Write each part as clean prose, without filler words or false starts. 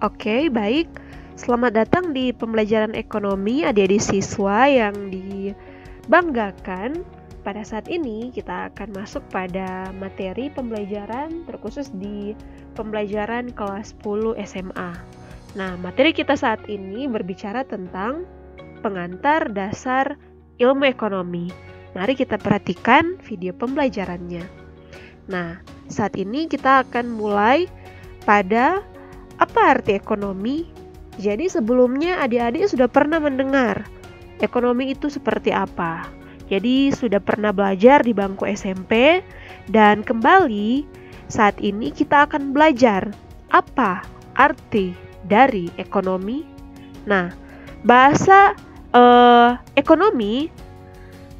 Oke, baik. Selamat datang di pembelajaran ekonomi adik-adik siswa yang dibanggakan. Pada saat ini kita akan masuk pada materi pembelajaran terkhusus di pembelajaran kelas 10 SMA. Nah, materi kita saat ini berbicara tentang pengantar dasar ilmu ekonomi. Mari kita perhatikan video pembelajarannya. Nah, saat ini kita akan mulai pada apa arti ekonomi? Jadi sebelumnya adik-adik sudah pernah mendengar ekonomi itu seperti apa. Jadi sudah pernah belajar di bangku SMP dan kembali saat ini kita akan belajar apa arti dari ekonomi. Nah, bahasa ekonomi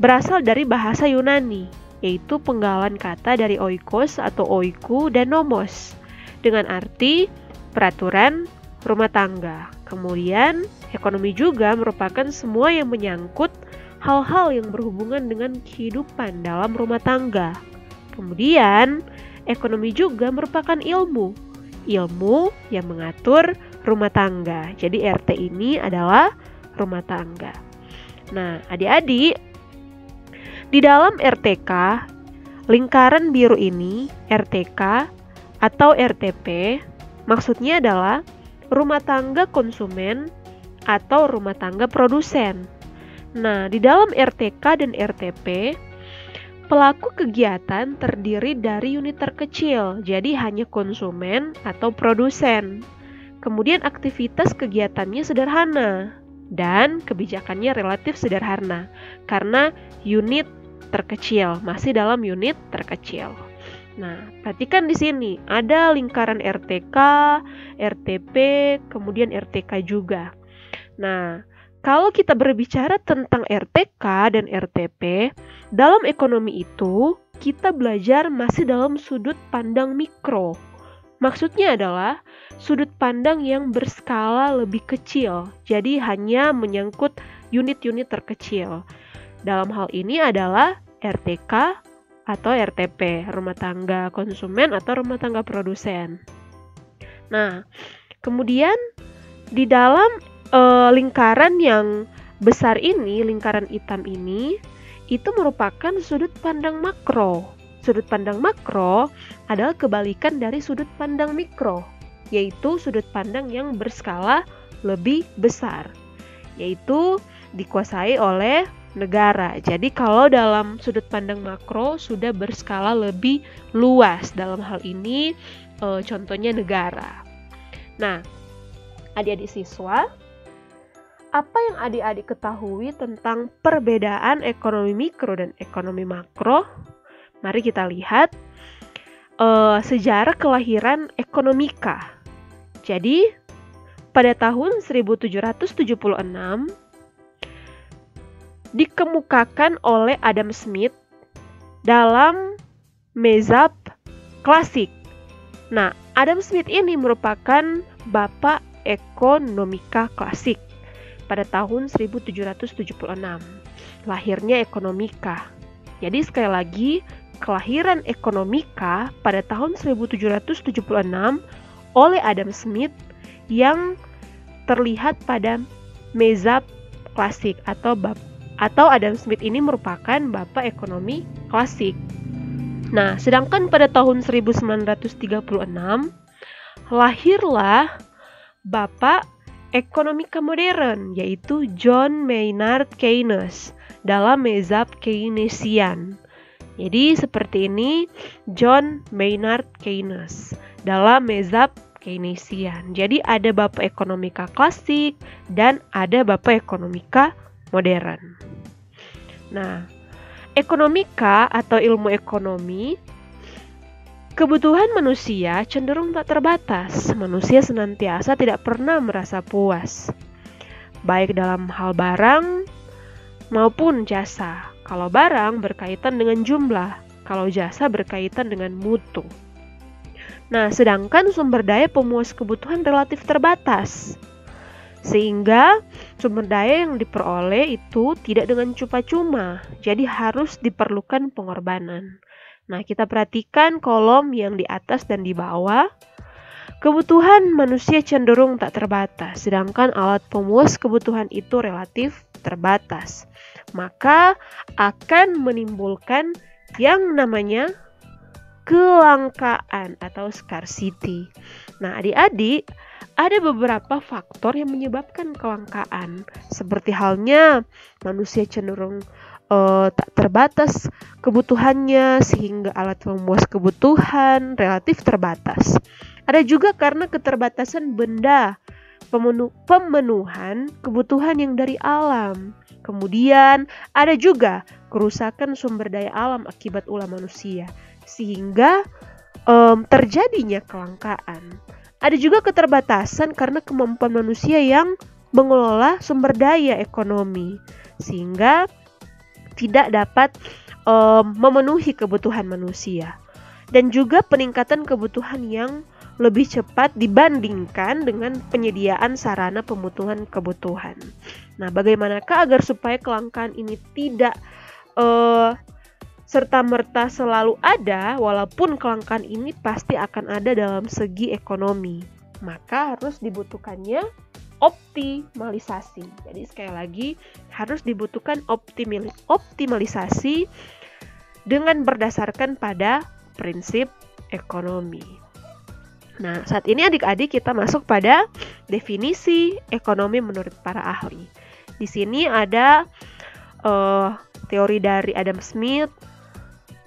berasal dari bahasa Yunani, yaitu penggalan kata dari oikos atau oiku dan nomos dengan arti peraturan rumah tangga. Kemudian, ekonomi juga merupakan semua yang menyangkut hal-hal yang berhubungan dengan kehidupan dalam rumah tangga. Kemudian, ekonomi juga merupakan ilmu yang mengatur rumah tangga. Jadi RT ini adalah rumah tangga. Nah, adik-adik, di dalam RTK, lingkaran biru ini, RTK atau RTP, maksudnya adalah rumah tangga konsumen atau rumah tangga produsen. Nah, di dalam RTK dan RTP, pelaku kegiatan terdiri dari unit terkecil, jadi hanya konsumen atau produsen. Kemudian aktivitas kegiatannya sederhana dan kebijakannya relatif sederhana karena unit terkecil, masih dalam unit terkecil. Nah, perhatikan di sini ada lingkaran RTK, RTP, kemudian RTK juga. Nah, kalau kita berbicara tentang RTK dan RTP, dalam ekonomi itu kita belajar masih dalam sudut pandang mikro. Maksudnya adalah sudut pandang yang berskala lebih kecil, jadi hanya menyangkut unit-unit terkecil. Dalam hal ini adalah RTK atau RTP, rumah tangga konsumen atau rumah tangga produsen. Nah, kemudian di dalam lingkaran yang besar ini, lingkaran hitam ini, itu merupakan sudut pandang makro. Sudut pandang makro adalah kebalikan dari sudut pandang mikro, yaitu sudut pandang yang berskala lebih besar, yaitu dikuasai oleh negara. Jadi kalau dalam sudut pandang makro sudah berskala lebih luas, dalam hal ini contohnya negara. Nah, adik-adik siswa, apa yang adik-adik ketahui tentang perbedaan ekonomi mikro dan ekonomi makro? Mari kita lihat sejarah kelahiran ekonomika. Jadi pada tahun 1776 dikemukakan oleh Adam Smith dalam mezhab klasik. Nah, Adam Smith ini merupakan bapak ekonomika klasik pada tahun 1776. Lahirnya ekonomika. Jadi sekali lagi, kelahiran ekonomika pada tahun 1776 oleh Adam Smith yang terlihat pada mezhab klasik atau Adam Smith ini merupakan bapak ekonomi klasik. Nah, sedangkan pada tahun 1936 lahirlah bapak ekonomika modern, yaitu John Maynard Keynes dalam mezhab Keynesian. Jadi seperti ini John Maynard Keynes dalam mezhab Keynesian. Jadi ada bapak ekonomika klasik dan ada bapak ekonomika modern. Nah, ekonomika atau ilmu ekonomi, kebutuhan manusia cenderung tak terbatas. Manusia senantiasa tidak pernah merasa puas, baik dalam hal barang maupun jasa. Kalau barang berkaitan dengan jumlah, kalau jasa berkaitan dengan mutu. Nah, sedangkan sumber daya pemuas kebutuhan relatif terbatas. Sehingga sumber daya yang diperoleh itu tidak dengan cuma-cuma, jadi harus diperlukan pengorbanan. Nah, kita perhatikan kolom yang di atas dan di bawah. kebutuhan manusia cenderung tak terbatas, sedangkan alat pemuas kebutuhan itu relatif terbatas. Maka akan menimbulkan yang namanya kelangkaan atau scarcity. Nah, adik-adik, ada beberapa faktor yang menyebabkan kelangkaan, seperti halnya manusia cenderung tak terbatas kebutuhannya sehingga alat pemuas kebutuhan relatif terbatas. Ada juga karena keterbatasan benda, pemenuhan kebutuhan yang dari alam. Kemudian ada juga kerusakan sumber daya alam akibat ulah manusia, sehingga terjadinya kelangkaan. Ada juga keterbatasan karena kemampuan manusia yang mengelola sumber daya ekonomi, sehingga tidak dapat memenuhi kebutuhan manusia. Dan juga peningkatan kebutuhan yang lebih cepat dibandingkan dengan penyediaan sarana pemenuhan kebutuhan. Nah, bagaimanakah agar supaya kelangkaan ini tidak serta-merta selalu ada, walaupun kelangkaan ini pasti akan ada dalam segi ekonomi? Maka harus dibutuhkannya optimalisasi. Jadi sekali lagi harus dibutuhkan optimalisasi dengan berdasarkan pada prinsip ekonomi. Nah, saat ini adik-adik kita masuk pada definisi ekonomi menurut para ahli. Di sini ada teori dari Adam Smith,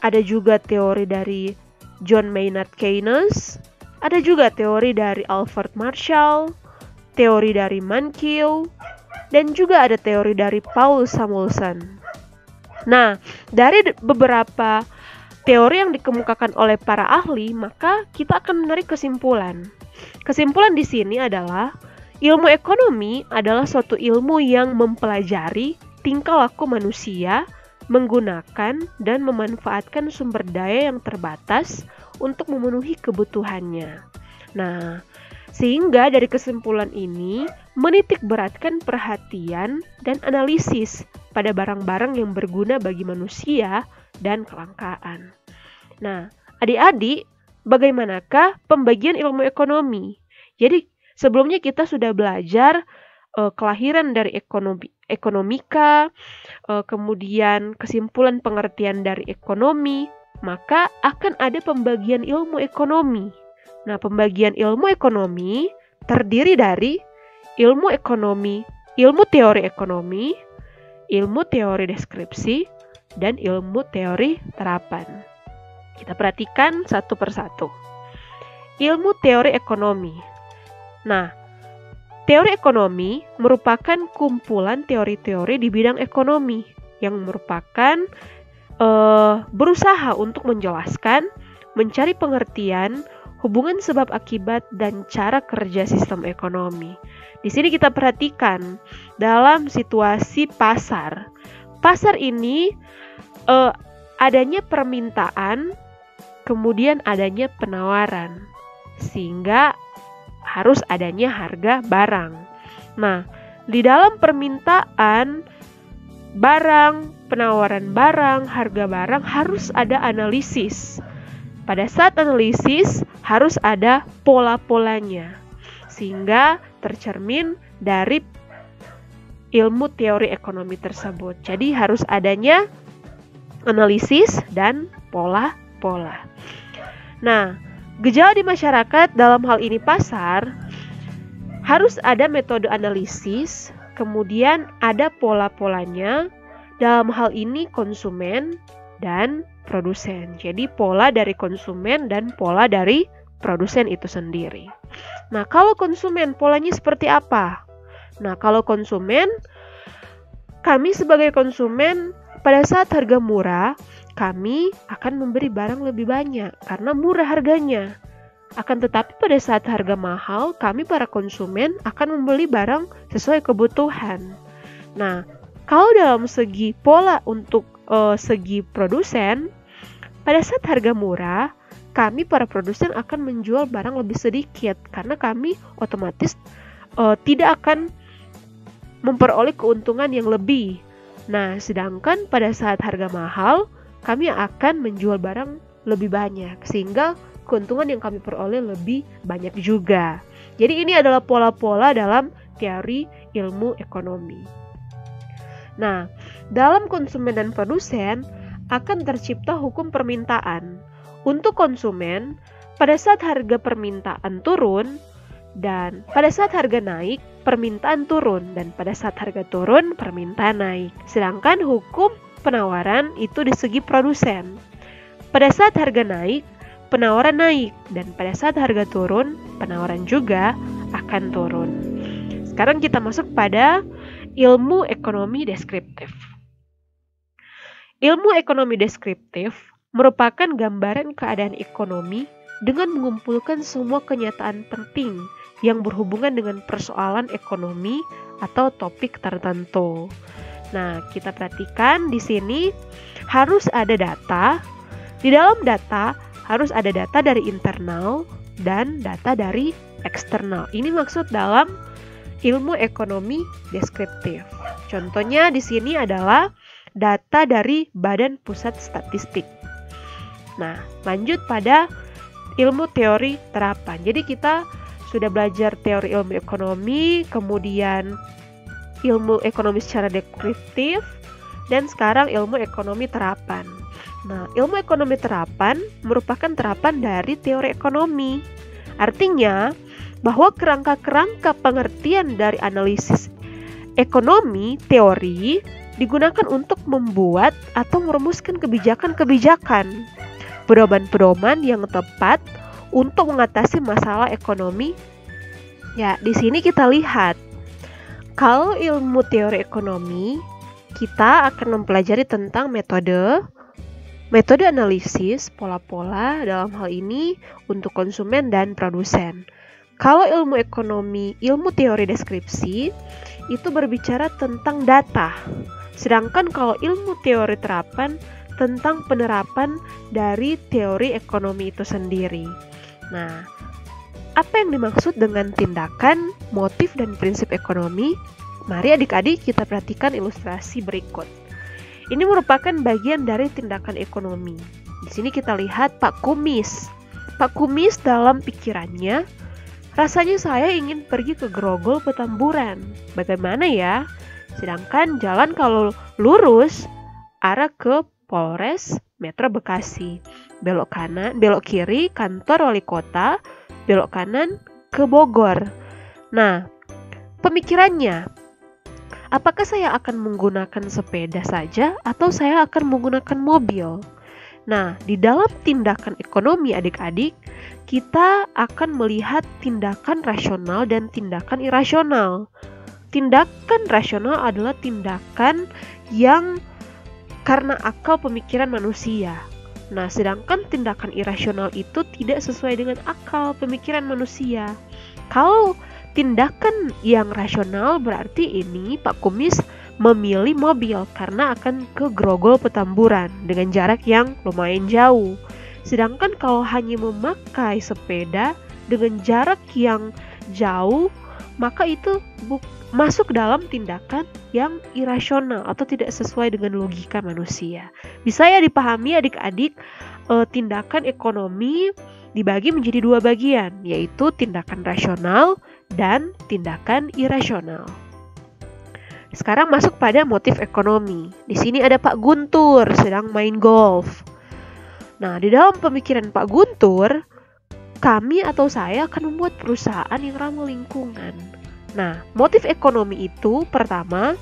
ada juga teori dari John Maynard Keynes, ada juga teori dari Alfred Marshall, teori dari Mankiw, dan juga ada teori dari Paul Samuelson. Nah, dari beberapa teori yang dikemukakan oleh para ahli, maka kita akan menarik kesimpulan. Kesimpulan di sini adalah ilmu ekonomi adalah suatu ilmu yang mempelajari tingkah laku manusia, menggunakan dan memanfaatkan sumber daya yang terbatas untuk memenuhi kebutuhannya. Nah, sehingga dari kesimpulan ini menitik beratkan perhatian dan analisis pada barang-barang yang berguna bagi manusia dan kelangkaan. Nah, adik-adik, bagaimanakah pembagian ilmu ekonomi? Jadi, sebelumnya kita sudah belajar kelahiran dari ekonomika, kemudian kesimpulan pengertian dari ekonomi, maka akan ada pembagian ilmu ekonomi. Nah, pembagian ilmu ekonomi terdiri dari ilmu ekonomi, ilmu teori ekonomi, ilmu teori deskripsi, dan ilmu teori terapan. Kita perhatikan satu persatu. Ilmu teori ekonomi. Nah, teori ekonomi merupakan kumpulan teori-teori di bidang ekonomi yang merupakan berusaha untuk menjelaskan, mencari pengertian, hubungan sebab akibat dan cara kerja sistem ekonomi. Di sini kita perhatikan dalam situasi pasar. Pasar ini adanya permintaan, kemudian adanya penawaran, sehingga harus adanya harga barang. Nah, di dalam permintaan barang, penawaran barang, harga barang harus ada analisis. Pada saat analisis harus ada pola-polanya, sehingga tercermin dari ilmu teori ekonomi tersebut. Jadi harus adanya analisis dan pola-pola. Nah, gejala di masyarakat dalam hal ini pasar, harus ada metode analisis, kemudian ada pola-polanya, dalam hal ini konsumen dan produsen. Jadi pola dari konsumen dan pola dari produsen itu sendiri. Nah, kalau konsumen polanya seperti apa? Nah, kalau konsumen, kami sebagai konsumen pada saat harga murah, kami akan memberi barang lebih banyak karena murah harganya. Akan tetapi pada saat harga mahal, kami para konsumen akan membeli barang sesuai kebutuhan. Nah, kalau dalam segi pola untuk segi produsen, pada saat harga murah, kami para produsen akan menjual barang lebih sedikit karena kami otomatis tidak akan memperoleh keuntungan yang lebih. Nah, sedangkan pada saat harga mahal, kami akan menjual barang lebih banyak sehingga keuntungan yang kami peroleh lebih banyak juga. Jadi ini adalah pola-pola dalam teori ilmu ekonomi. Nah, dalam konsumen dan produsen akan tercipta hukum permintaan. Untuk konsumen, pada saat harga permintaan turun, dan pada saat harga naik, permintaan turun, dan pada saat harga turun, permintaan naik. Sedangkan hukum penawaran itu di segi produsen. Pada saat harga naik, penawaran naik, dan pada saat harga turun, penawaran juga akan turun. Sekarang kita masuk pada ilmu ekonomi deskriptif. Ilmu ekonomi deskriptif merupakan gambaran keadaan ekonomi dengan mengumpulkan semua kenyataan penting yang berhubungan dengan persoalan ekonomi atau topik tertentu. Nah, kita perhatikan di sini harus ada data. Di dalam data harus ada data dari internal dan data dari eksternal. Ini maksud dalam ilmu ekonomi deskriptif. Contohnya di sini adalah data dari Badan Pusat Statistik. Nah, lanjut pada ilmu teori terapan. Jadi kita sudah belajar teori ilmu ekonomi, kemudian ilmu ekonomi secara deskriptif, dan sekarang ilmu ekonomi terapan. Nah, ilmu ekonomi terapan merupakan terapan dari teori ekonomi. Artinya, bahwa kerangka-kerangka pengertian dari analisis ekonomi teori digunakan untuk membuat atau merumuskan kebijakan-kebijakan, pedoman-pedoman yang tepat untuk mengatasi masalah ekonomi. Ya, di sini kita lihat, kalau ilmu teori ekonomi, kita akan mempelajari tentang metode analisis, pola-pola dalam hal ini untuk konsumen dan produsen. Kalau ilmu ekonomi, ilmu teori deskripsi, itu berbicara tentang data. Sedangkan kalau ilmu teori terapan, tentang penerapan dari teori ekonomi itu sendiri. Nah, apa yang dimaksud dengan tindakan, motif, dan prinsip ekonomi? Mari adik-adik kita perhatikan ilustrasi berikut. Ini merupakan bagian dari tindakan ekonomi. Di sini kita lihat Pak Kumis. Pak Kumis dalam pikirannya, rasanya saya ingin pergi ke Grogol Petamburan. Bagaimana ya? Sedangkan jalan kalau lurus arah ke Polres Metro Bekasi. Belok kanan, belok kiri kantor wali kota, belok kanan ke Bogor. Nah, pemikirannya, apakah saya akan menggunakan sepeda saja atau saya akan menggunakan mobil? Nah, di dalam tindakan ekonomi adik-adik, kita akan melihat tindakan rasional dan tindakan irasional. Tindakan rasional adalah tindakan yang karena akal pemikiran manusia. Nah, sedangkan tindakan irasional itu tidak sesuai dengan akal pemikiran manusia. Kalau tindakan yang rasional berarti ini Pak Kumis memilih mobil karena akan ke Grogol Petamburan dengan jarak yang lumayan jauh. Sedangkan kalau hanya memakai sepeda dengan jarak yang jauh, maka itu masuk dalam tindakan yang irasional atau tidak sesuai dengan logika manusia. Bisa ya dipahami adik-adik, tindakan ekonomi dibagi menjadi dua bagian, yaitu tindakan rasional dan tindakan irasional. Sekarang masuk pada motif ekonomi. Di sini ada Pak Guntur sedang main golf. Nah, di dalam pemikiran Pak Guntur, kami atau saya akan membuat perusahaan yang ramah lingkungan. Nah, motif ekonomi itu pertama,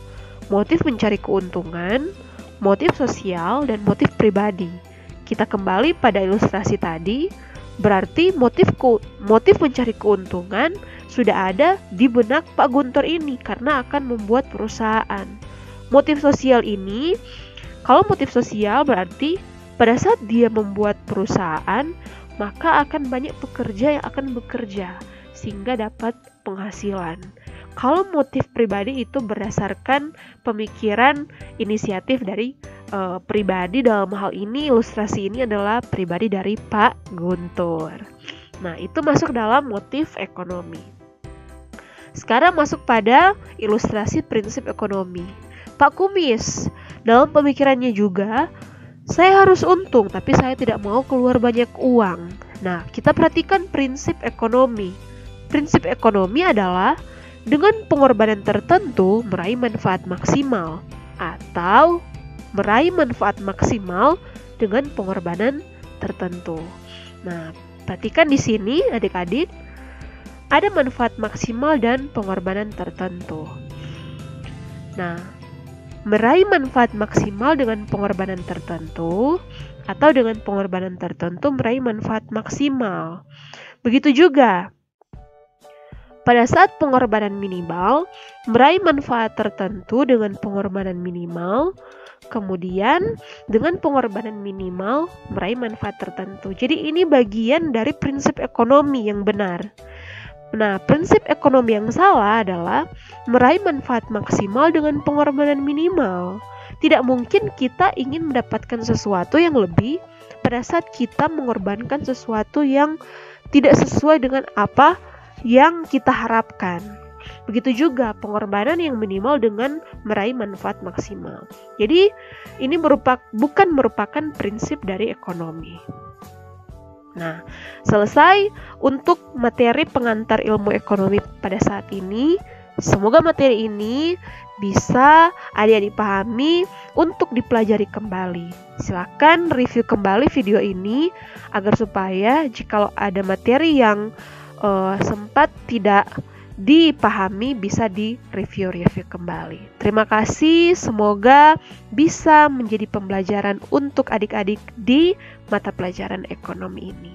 motif mencari keuntungan, motif sosial, dan motif pribadi. Kita kembali pada ilustrasi tadi, berarti motif mencari keuntungan sudah ada di benak Pak Guntur ini karena akan membuat perusahaan. Motif sosial ini, kalau motif sosial berarti pada saat dia membuat perusahaan, maka akan banyak pekerja yang akan bekerja sehingga dapat penghasilan. Kalau motif pribadi itu berdasarkan pemikiran inisiatif dari pribadi, dalam hal ini ilustrasi ini adalah pribadi dari Pak Guntur. Nah, itu masuk dalam motif ekonomi. Sekarang masuk pada ilustrasi prinsip ekonomi. Pak Kumis, dalam pemikirannya juga, saya harus untung, tapi saya tidak mau keluar banyak uang. Nah, kita perhatikan prinsip ekonomi. Prinsip ekonomi adalah dengan pengorbanan tertentu meraih manfaat maksimal atau meraih manfaat maksimal dengan pengorbanan tertentu. Nah, perhatikan di sini adik-adik, ada manfaat maksimal dan pengorbanan tertentu. Nah, meraih manfaat maksimal dengan pengorbanan tertentu atau dengan pengorbanan tertentu meraih manfaat maksimal. Begitu juga pada saat pengorbanan minimal, meraih manfaat tertentu dengan pengorbanan minimal, kemudian dengan pengorbanan minimal meraih manfaat tertentu. Jadi ini bagian dari prinsip ekonomi yang benar. Nah, prinsip ekonomi yang salah adalah meraih manfaat maksimal dengan pengorbanan minimal. Tidak mungkin kita ingin mendapatkan sesuatu yang lebih pada saat kita mengorbankan sesuatu yang tidak sesuai dengan apa yang kita harapkan. Begitu juga pengorbanan yang minimal dengan meraih manfaat maksimal. Jadi ini bukan merupakan prinsip dari ekonomi. Nah, selesai untuk materi pengantar ilmu ekonomi pada saat ini. Semoga materi ini bisa adik-adik pahami untuk dipelajari kembali. Silakan review kembali video ini agar supaya jikalau ada materi yang sempat tidak dipahami bisa di-review kembali. Terima kasih, semoga bisa menjadi pembelajaran untuk adik-adik di mata pelajaran ekonomi ini.